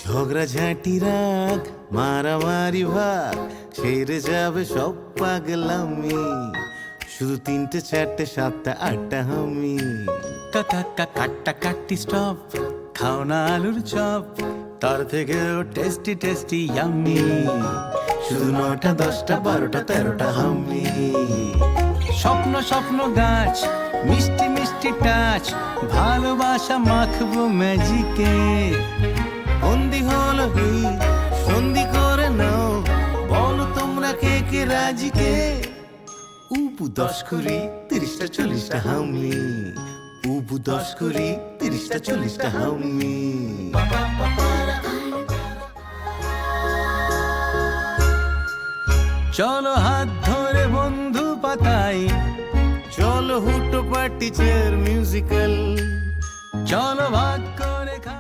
ঝগড়া ঝাঁটি রাগ মারামারি ভাগ সেরে যাবে সব পাগলামি, শুধু 3টে 4টে 7টা 8টা আমি। কাকা কাটা কাটি স্টপ, খাও না আলুর চপ, তার থেকেও টেস্টি টেস্টি ইয়াম্মি। শুধু 9টা 10টা 12টা 13টা আমি। স্বপ্ন স্বপ্ন গাছ, মিষ্টি মিষ্টি টাচ, ভালোবাসা মাখবো ম্যাজিকে। বন্দি হলো হিট সন্ধি করে নাও, বলো তোমরা কে কে রাজি কে? উবু 10 কুড়ি 30টা 40টা আমি, উবু 10 কুড়ি 30টা 40টা আমি। চলো হাত ধরে বন্ধু পাতাই, চলো হুটো পার্টি চেয়ার মিউজিক্যাল, চলো ভাগ করে খা।